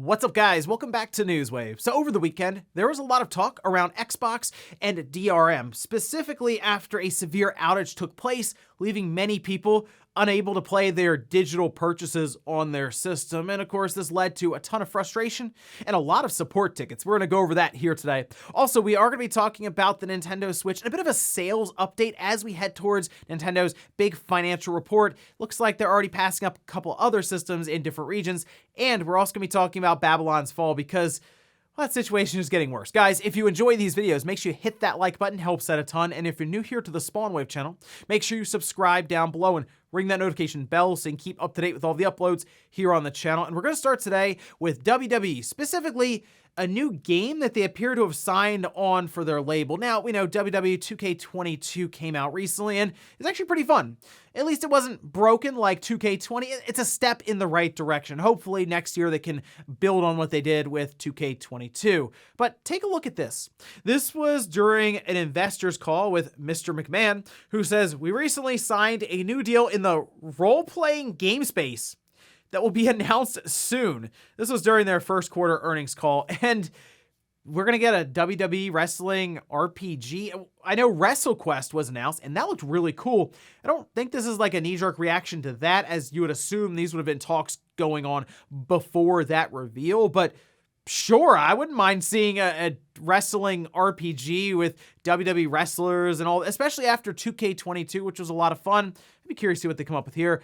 What's up, guys? Welcome back to Newswave. So over the weekend, there was a lot of talk around Xbox and DRM, specifically after a severe outage took place, leaving many people unable to play their digital purchases on their system. And of course, this led to a ton of frustration and a lot of support tickets. We're going to go over that here today. Also, we are going to be talking about the Nintendo Switch and a bit of a sales update as we head towards Nintendo's big financial report. Looks like they're already passing up a couple other systems in different regions. And we're also going to be talking about Babylon's Fall because well, that situation is getting worse. Guys, if you enjoy these videos, make sure you hit that like button, helps out a ton. And if you're new here to the Spawnwave channel, make sure you subscribe down below and ring that notification bell so you can keep up to date with all the uploads here on the channel. And we're going to start today with WWE, specifically a new game that they appear to have signed on for their label. Now, we know WWE 2K22 came out recently, and it's actually pretty fun. At least it wasn't broken like 2K20. It's a step in the right direction. Hopefully next year they can build on what they did with 2K22. But take a look at this. This was during an investor's call with Mr. McMahon, who says, "We recently signed a new deal in the role-playing game space that will be announced soon." This was during their first quarter earnings call, and we're going to get a WWE wrestling RPG. I know WrestleQuest was announced, and that looked really cool. I don't think this is like a knee-jerk reaction to that, as you would assume these would have been talks going on before that reveal, but sure, I wouldn't mind seeing a wrestling RPG with WWE wrestlers and all, especially after 2K22, which was a lot of fun. I'd be curious to see what they come up with here.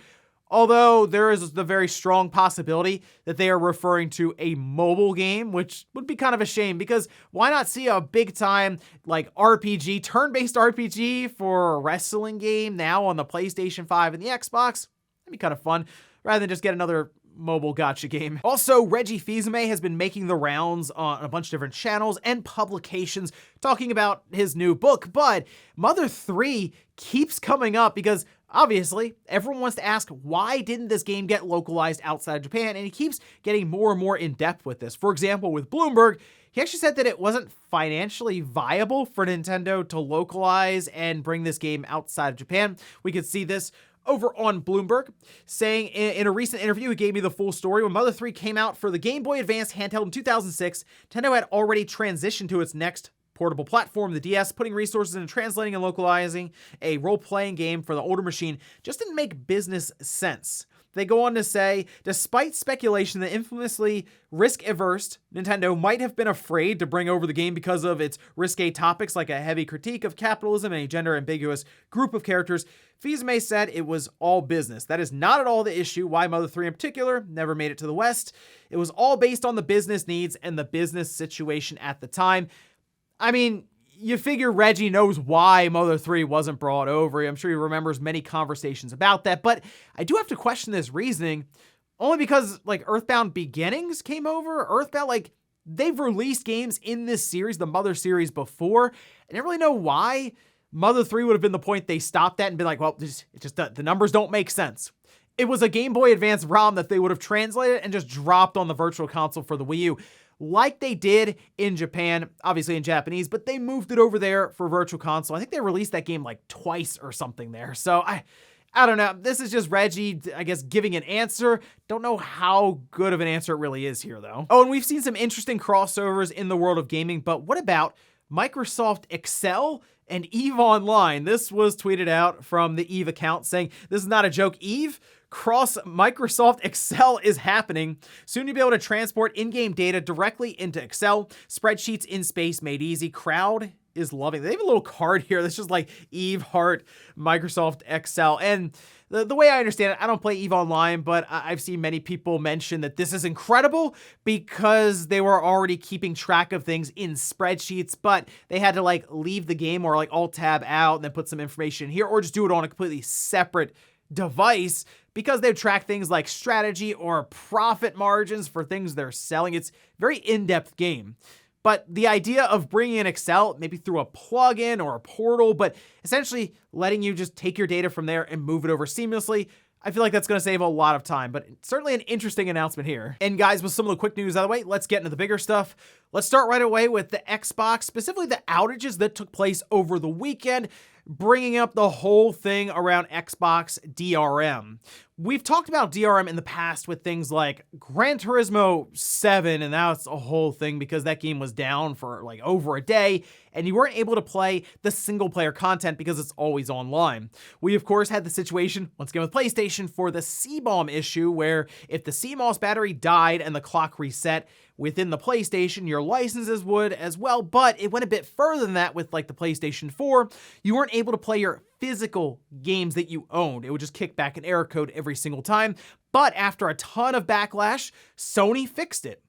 Although there is the very strong possibility that they are referring to a mobile game, which would be kind of a shame because why not see a big time like RPG, turn-based RPG for a wrestling game now on the PlayStation 5 and the Xbox? That'd be kind of fun rather than just get another mobile gacha game. Also, Reggie has been making the rounds on a bunch of different channels and publications talking about his new book, but Mother 3 keeps coming up because obviously, everyone wants to ask, why didn't this game get localized outside of Japan? And he keeps getting more and more in-depth with this. For example, with Bloomberg, he actually said that it wasn't financially viable for Nintendo to localize and bring this game outside of Japan. We could see this over on Bloomberg, saying in a recent interview, he gave me the full story. When Mother 3 came out for the Game Boy Advance handheld in 2006, Nintendo had already transitioned to its next portable platform, the DS. Putting resources into translating and localizing a role-playing game for the older machine just didn't make business sense. They go on to say, despite speculation that infamously risk-averse Nintendo might have been afraid to bring over the game because of its risque topics like a heavy critique of capitalism and a gender-ambiguous group of characters, Fils-Aimé said it was all business. That is not at all the issue why Mother 3 in particular never made it to the West. It was all based on the business needs and the business situation at the time. I mean, you figure Reggie knows why Mother 3 wasn't brought over. I'm sure he remembers many conversations about that, but I do have to question this reasoning only because like Earthbound Beginnings came over. Earthbound, like they've released games in this series, the Mother series before. I didn't really know why Mother 3 would have been the point they stopped at and been like, well, the numbers don't make sense. It was a Game Boy Advance ROM that they would have translated and just dropped on the Virtual Console for the Wii U, like they did in Japan, obviously in Japanese, but they moved it over there for Virtual Console. I think they released that game like twice or something there. So I don't know. This is just Reggie, I guess, giving an answer. Don't know how good of an answer it really is here, though. Oh, and we've seen some interesting crossovers in the world of gaming, but what about Microsoft Excel and EVE Online? This was tweeted out from the EVE account saying, "This is not a joke, EVE. Cross Microsoft Excel is happening. Soon you'll be able to transport in-game data directly into Excel. Spreadsheets in space made easy. Crowd is loving it." They have a little card here that's just like EVE Heart Microsoft Excel. And the way I understand it, I don't play EVE Online, but I've seen many people mention that this is incredible because they were already keeping track of things in spreadsheets, but they had to like leave the game or like Alt-Tab out and then put some information in here or just do it on a completely separate device because they track things like strategy or profit margins for things they're selling. It's a very in-depth game. But the idea of bringing in Excel, maybe through a plugin or a portal, but essentially letting you just take your data from there and move it over seamlessly, I feel like that's going to save a lot of time, but certainly an interesting announcement here. And guys, with some of the quick news out of the way, let's get into the bigger stuff. Let's start right away with the Xbox, specifically the outages that took place over the weekend, bringing up the whole thing around Xbox DRM. We've talked about DRM in the past with things like Gran Turismo 7, and that's a whole thing because that game was down for like over a day, and you weren't able to play the single-player content because it's always online. We, of course, had the situation, once again with PlayStation, for the C-bomb issue, where if the CMOS battery died and the clock reset within the PlayStation, your licenses would as well, but it went a bit further than that with like the PlayStation 4. You weren't able to play your physical games that you owned. It would just kick back an error code every single time. But after a ton of backlash, Sony fixed it.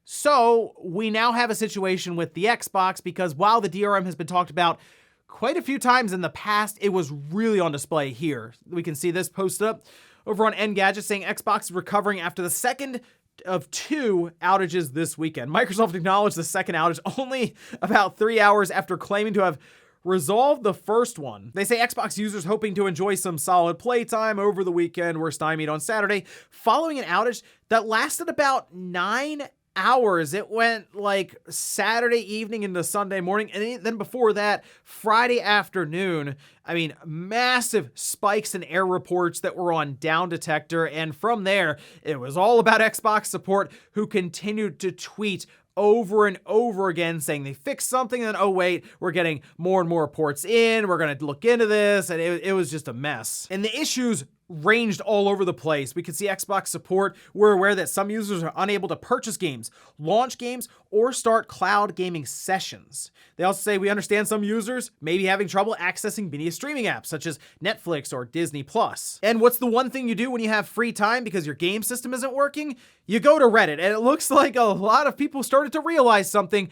So we now have a situation with the Xbox because while the DRM has been talked about quite a few times in the past, it was really on display here. We can see this posted up over on Engadget saying Xbox is recovering after the second of 2 outages this weekend. Microsoft acknowledged the second outage only about 3 hours after claiming to have resolved the first one. They say Xbox users hoping to enjoy some solid playtime over the weekend were stymied on Saturday following an outage that lasted about 9 hours. It went like Saturday evening into Sunday morning, and then before that, Friday afternoon. I mean, massive spikes in error reports that were on Down Detector, and from there, it was all about Xbox support, who continued to tweet over and over again saying they fixed something, and then, oh wait, we're getting more and more reports in, we're gonna look into this, and it was just a mess. And the issues ranged all over the place. We could see Xbox support. We're aware that some users are unable to purchase games, launch games, or start cloud gaming sessions. They also say we understand some users may be having trouble accessing media streaming apps such as Netflix or Disney+. And what's the one thing you do when you have free time because your game system isn't working? You go to Reddit, and it looks like a lot of people started to realize something.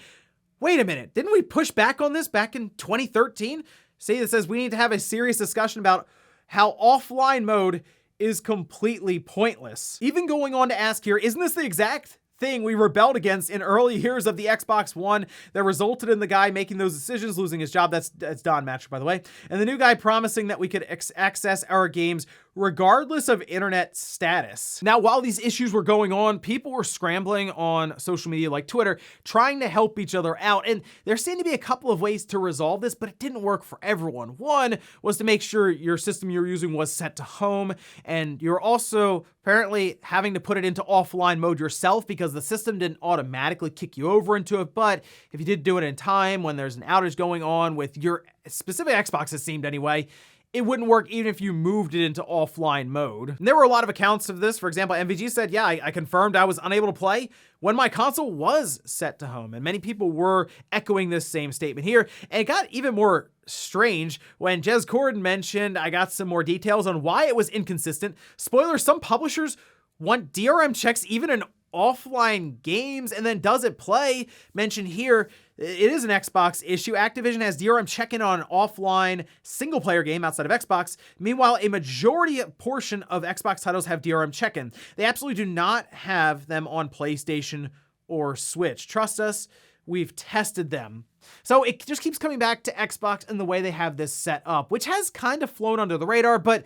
Wait a minute, didn't we push back on this back in 2013? See, it says we need to have a serious discussion about how offline mode is completely pointless. Even going on to ask here, isn't this the exact thing we rebelled against in early years of the Xbox One that resulted in the guy making those decisions losing his job? That's Don Matcher, by the way. And the new guy promising that we could access our games regardless of internet status. Now, while these issues were going on, people were scrambling on social media like Twitter, trying to help each other out. And there seemed to be a couple of ways to resolve this, but it didn't work for everyone. One was to make sure your system you're using was set to home, and you're also apparently having to put it into offline mode yourself because the system didn't automatically kick you over into it. But if you did do it in time when there's an outage going on with your specific Xbox, it seemed anyway, it wouldn't work even if you moved it into offline mode. And there were a lot of accounts of this. For example, MVG said, yeah, I confirmed I was unable to play when my console was set to home. And many people were echoing this same statement here. And it got even more strange when Jez Corden mentioned, I got some more details on why it was inconsistent. Spoiler, some publishers want DRM checks even in offline games, and then does it play? Mentioned here, it is an Xbox issue. Activision has DRM check-in on an offline single-player game outside of Xbox. Meanwhile, a majority portion of Xbox titles have DRM check-in. They absolutely do not have them on PlayStation or Switch. Trust us, we've tested them. So it just keeps coming back to Xbox and the way they have this set up, which has kind of flown under the radar, but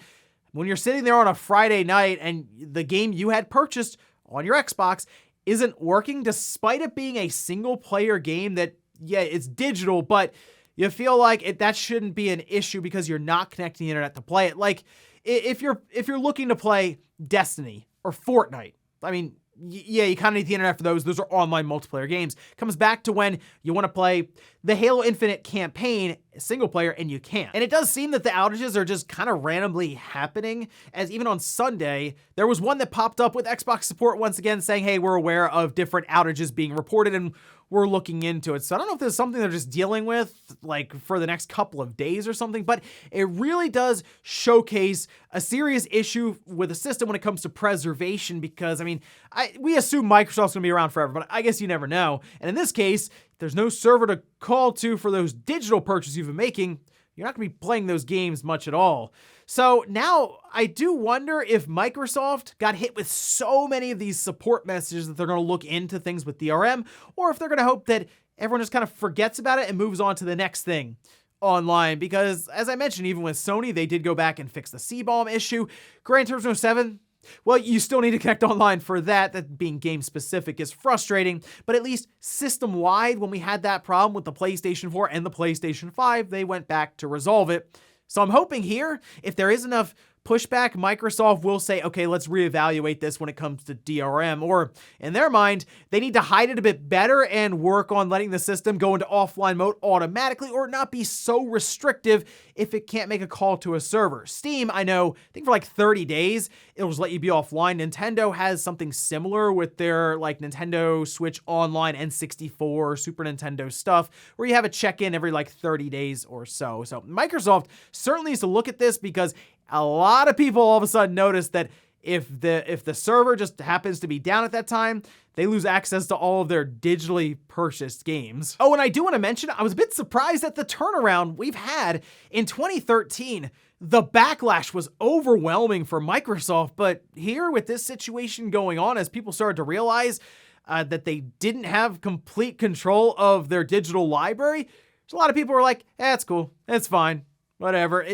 when you're sitting there on a Friday night and the game you had purchased on your Xbox isn't working, despite it being a single-player game that, yeah, it's digital, but you feel like that shouldn't be an issue because you're not connecting the internet to play it. Like, if you're looking to play Destiny or Fortnite, I mean, yeah, you kind of need the internet for those. Those are online multiplayer games. Comes back to when you want to play the Halo Infinite campaign single player and you can't. And it does seem that the outages are just kind of randomly happening, as even on Sunday, there was one that popped up with Xbox support once again saying, hey, we're aware of different outages being reported and we're looking into it. So I don't know if there's something they're just dealing with like for the next couple of days or something, but it really does showcase a serious issue with the system when it comes to preservation, because I mean, we assume Microsoft's gonna be around forever, but I guess you never know. And in this case, if there's no server to call to for those digital purchases you've been making, you're not gonna be playing those games much at all. So now I do wonder if Microsoft got hit with so many of these support messages that they're going to look into things with DRM, or if they're going to hope that everyone just kind of forgets about it and moves on to the next thing online. Because as I mentioned, even with Sony, they did go back and fix the C-bomb issue. Gran Turismo 7, Well, you still need to connect online for that. That being game specific is frustrating, but at least system wide, when we had that problem with the PlayStation 4 and the PlayStation 5, they went back to resolve it. So I'm hoping here, if there is enough pushback, Microsoft will say, okay, let's reevaluate this when it comes to DRM, or in their mind, they need to hide it a bit better and work on letting the system go into offline mode automatically or not be so restrictive if it can't make a call to a server. Steam, I think for like 30 days, it'll just let you be offline. Nintendo has something similar with their like Nintendo Switch Online, N64, Super Nintendo stuff, where you have a check-in every like 30 days or so. So Microsoft certainly needs to look at this because a lot of people all of a sudden notice that if the server just happens to be down at that time, they lose access to all of their digitally purchased games. Oh, and I do want to mention, I was a bit surprised at the turnaround we've had in 2013. The backlash was overwhelming for Microsoft, but here with this situation going on, as people started to realize that they didn't have complete control of their digital library, a lot of people were like, it's cool, it's fine, whatever.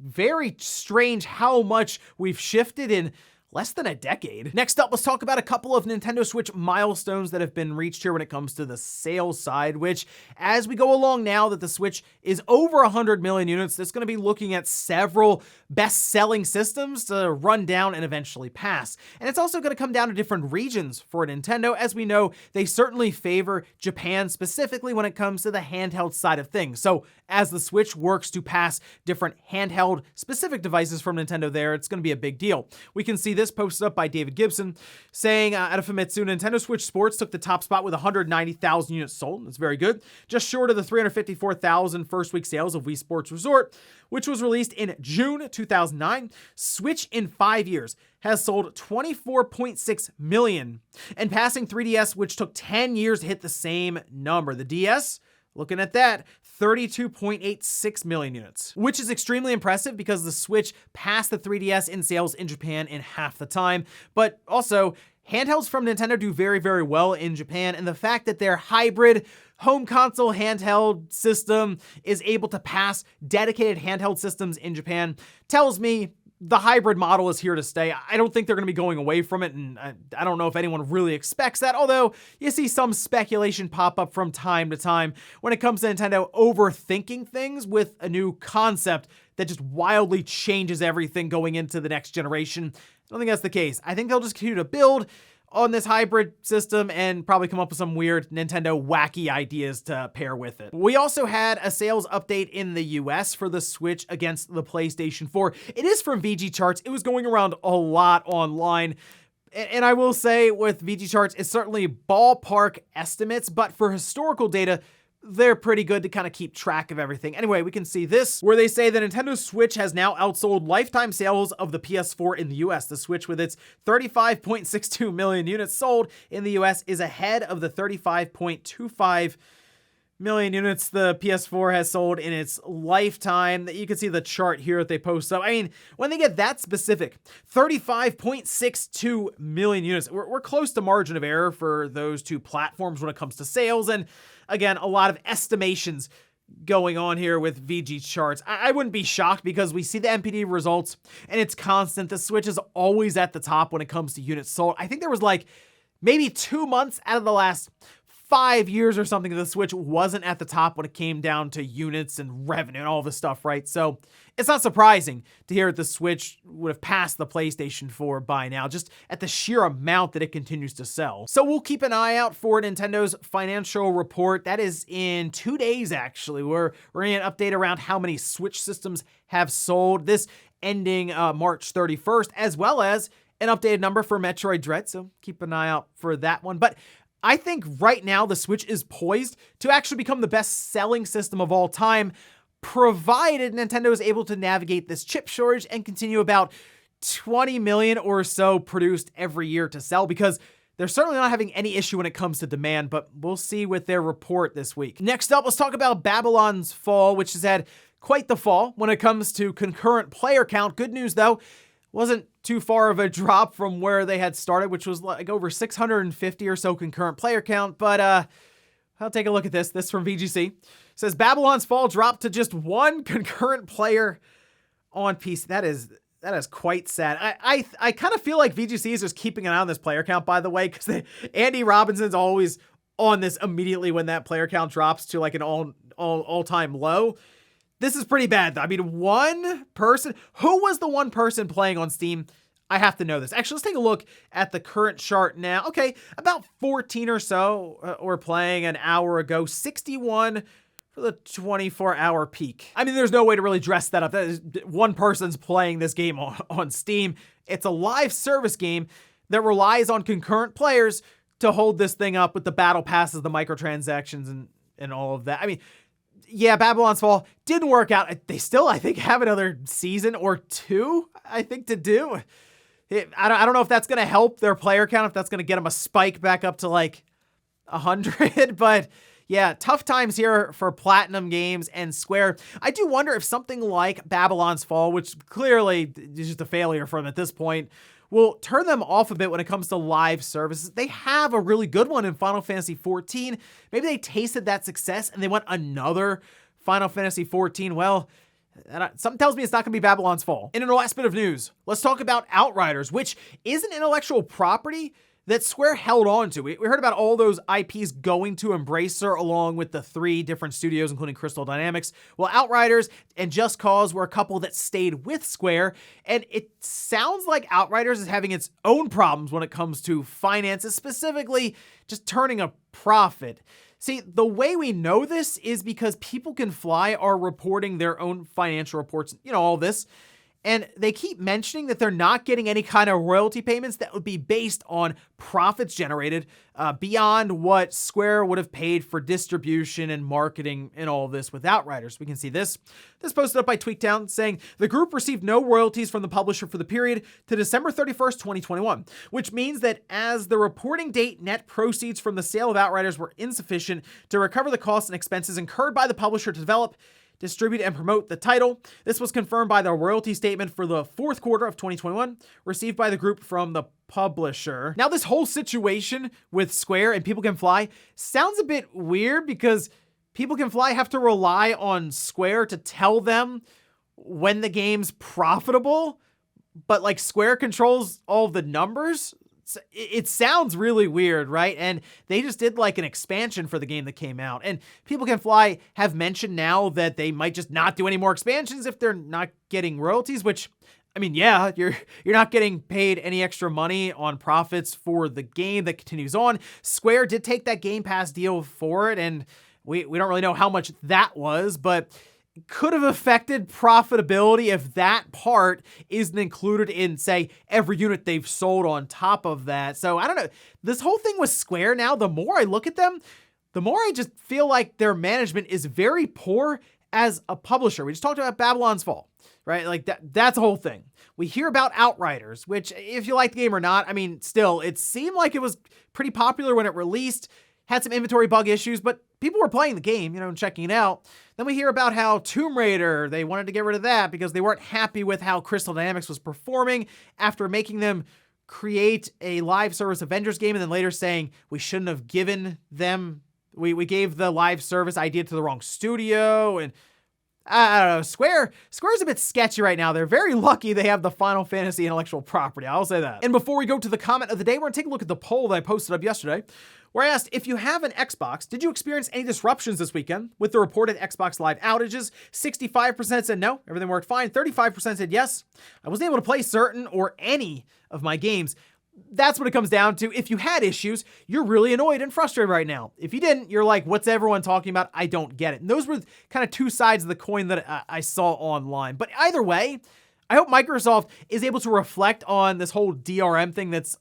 Very strange how much we've shifted in less than a decade. Next up, let's talk about a couple of Nintendo Switch milestones that have been reached here when it comes to the sales side, which as we go along now that the Switch is over 100 million units, that's going to be looking at several best-selling systems to run down and eventually pass. And it's also going to come down to different regions for Nintendo. As we know, they certainly favor Japan specifically when it comes to the handheld side of things. So as the Switch works to pass different handheld specific devices from Nintendo there, it's going to be a big deal. We can see this posted up by David Gibson saying out of Famitsu, Nintendo Switch Sports took the top spot with 190,000 units sold. That's very good. Just short of the 354,000 first week sales of Wii Sports Resort, which was released in June 2009. Switch in 5 years has sold 24.6 million and passing 3DS, which took 10 years to hit the same number. The DS, looking at that, 32.86 million units, which is extremely impressive because the Switch passed the 3DS in sales in Japan in half the time. But also, handhelds from Nintendo do very, very well in Japan, and the fact that their hybrid home console handheld system is able to pass dedicated handheld systems in Japan tells me the hybrid model is here to stay. I don't think they're going to be going away from it, and I don't know if anyone really expects that, although you see some speculation pop up from time to time when it comes to Nintendo overthinking things with a new concept that just wildly changes everything going into the next generation. I don't think that's the case. I think they'll just continue to build on this hybrid system and probably come up with some weird Nintendo wacky ideas to pair with it. We also had a sales update in the US for the Switch against the PlayStation 4. It is from VG Charts. It was going around a lot online. And I will say with VG Charts, it's certainly ballpark estimates, but for historical data, they're pretty good to kind of keep track of everything. Anyway, we can see this, where they say the Nintendo Switch has now outsold lifetime sales of the PS4 in the US. The Switch, with its 35.62 million units sold in the US, is ahead of the 35.25 million units the PS4 has sold in its lifetime. You can see the chart here that they post up. I mean, when they get that specific, 35.62 million units, we're close to margin of error for those two platforms when it comes to sales. And again, a lot of estimations going on here with VG Charts. I wouldn't be shocked because we see the NPD results and it's constant. The Switch is always at the top when it comes to units sold. I think there was like maybe 2 months out of the last 5 years or something, the Switch wasn't at the top when it came down to units and revenue and all this stuff, right? So it's not surprising to hear that the Switch would have passed the PlayStation 4 by now, just at the sheer amount that it continues to sell. So we'll keep an eye out for Nintendo's financial report. That is in 2 days, actually. We're going to update around how many Switch systems have sold, this ending March 31st, as well as an updated number for Metroid Dread. So keep an eye out for that one. But I think right now the Switch is poised to actually become the best-selling system of all time, provided Nintendo is able to navigate this chip shortage and continue about 20 million or so produced every year to sell, because they're certainly not having any issue when it comes to demand, but we'll see with their report this week. Next up, let's talk about Babylon's Fall, which has had quite the fall when it comes to concurrent player count. Good news, though, wasn't too far of a drop from where they had started, which was like over 650 or so concurrent player count. But I'll take a look at this. This from VGC. It says Babylon's Fall dropped to just 1 concurrent player on PC. That is quite sad. I kind of feel like VGC is just keeping an eye on this player count, by the way, because Andy Robinson's always on this immediately when that player count drops to like an all-time low. This is pretty bad, though. I mean, one person. Who was the one person playing on Steam? I have to know this. Actually, let's take a look at the current chart now. Okay, about 14 or so were playing an hour ago. 61 for the 24-hour peak. I mean, there's no way to really dress that up. That is, one person's playing this game on Steam. It's a live service game that relies on concurrent players to hold this thing up with the battle passes, the microtransactions, and all of that. I mean, yeah, Babylon's Fall didn't work out. They still, I think, have another season or two, I think, to do. I don't know if that's going to help their player count, if that's going to get them a spike back up to like 100, but yeah, tough times here for Platinum Games and Square. I do wonder if something like Babylon's Fall, which clearly is just a failure for them at this point, will turn them off a bit when it comes to live services. They have a really good one in Final Fantasy XIV. Maybe they tasted that success and they want another Final Fantasy XIV. Well, something tells me it's not going to be Babylon's Fall. And in our last bit of news, let's talk about Outriders, which is an intellectual property that Square held on to. We heard about all those IPs going to Embracer along with the 3 different studios, including Crystal Dynamics. Well, Outriders and Just Cause were a couple that stayed with Square, and it sounds like Outriders is having its own problems when it comes to finances, specifically just turning a profit. See, the way we know this is because People Can Fly are reporting their own financial reports, all this. And they keep mentioning that they're not getting any kind of royalty payments that would be based on profits generated beyond what Square would have paid for distribution and marketing and all of this with Outriders. We can see this. This posted up by Tweaktown saying, the group received no royalties from the publisher for the period to December 31st, 2021, which means that as the reporting date, net proceeds from the sale of Outriders were insufficient to recover the costs and expenses incurred by the publisher to develop, distribute, and promote the title. This was confirmed by the royalty statement for the 4th quarter of 2021, received by the group from the publisher. Now, this whole situation with Square and People Can Fly sounds a bit weird because People Can Fly have to rely on Square to tell them when the game's profitable, but like Square controls all the numbers. It sounds really weird, right? And they just did like an expansion for the game that came out. And People Can Fly have mentioned now that they might just not do any more expansions if they're not getting royalties, which, I mean, yeah, you're not getting paid any extra money on profits for the game that continues on. Square did take that Game Pass deal for it, and we don't really know how much that was, but could have affected profitability if that part isn't included in, say, every unit they've sold on top of that. So I don't know. This whole thing with Square now, the more I look at them, the more I just feel like their management is very poor as a publisher. We just talked about Babylon's Fall, right? Like that's the whole thing. We hear about Outriders, which if you like the game or not, I mean, still, it seemed like it was pretty popular when it released, had some inventory bug issues, but people were playing the game, and checking it out. Then we hear about how Tomb Raider, they wanted to get rid of that because they weren't happy with how Crystal Dynamics was performing after making them create a live service Avengers game and then later saying we shouldn't have given them, we gave the live service idea to the wrong studio. And I don't know, Square's a bit sketchy right now. They're very lucky they have the Final Fantasy intellectual property. I'll say that. And before we go to the comment of the day, we're gonna take a look at the poll that I posted up yesterday, where I asked, if you have an Xbox, did you experience any disruptions this weekend with the reported Xbox Live outages? 65% said no, everything worked fine. 35% said yes, I wasn't able to play certain or any of my games. That's what it comes down to. If you had issues, you're really annoyed and frustrated right now. If you didn't, you're like, what's everyone talking about? I don't get it. And those were kind of two sides of the coin that I saw online. But either way, I hope Microsoft is able to reflect on this whole DRM thing that's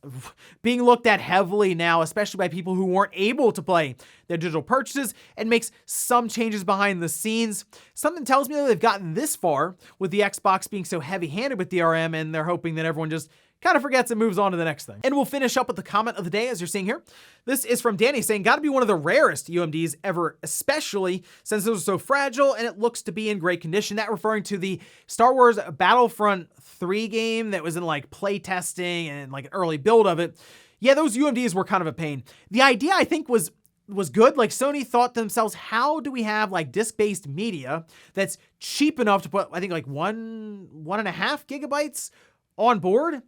being looked at heavily now, especially by people who weren't able to play their digital purchases, and makes some changes behind the scenes. Something tells me that they've gotten this far with the Xbox being so heavy-handed with DRM, and they're hoping that everyone just kind of forgets and moves on to the next thing. And we'll finish up with the comment of the day, as you're seeing here. This is from Danny saying, gotta be one of the rarest UMDs ever, especially since those are so fragile and it looks to be in great condition. That referring to the Star Wars Battlefront 3 game that was in like play testing and like an early build of it. Yeah, those UMDs were kind of a pain. The idea, I think, was was good. Like, Sony thought to themselves, how do we have like disc-based media that's cheap enough to put, I think, like 1.5 gigabytes on board,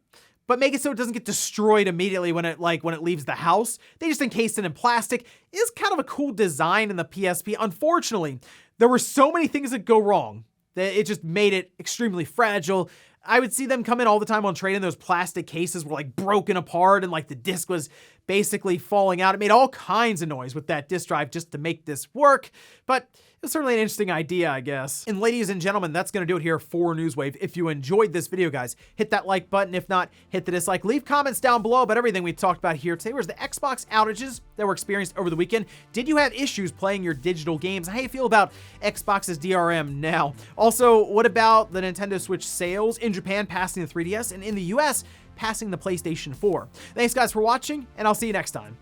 but make it so it doesn't get destroyed immediately when it leaves the house. They just encased it in plastic. It's kind of a cool design in the PSP. Unfortunately, there were so many things that go wrong that it just made it extremely fragile. I would see them come in all the time on trade, and those plastic cases were like broken apart and like the disc was basically falling out. It made all kinds of noise with that disc drive just to make this work, but it's certainly an interesting idea, I guess. And ladies and gentlemen, that's going to do it here for Newswave. If you enjoyed this video, guys, hit that like button. If not, hit the dislike. Leave comments down below about everything we talked about here today. Where's the Xbox outages that were experienced over the weekend? Did you have issues playing your digital games? How do you feel about Xbox's DRM now? Also, what about the Nintendo Switch sales in Japan passing the 3DS and in the US passing the PlayStation 4? Thanks, guys, for watching, and I'll see you next time.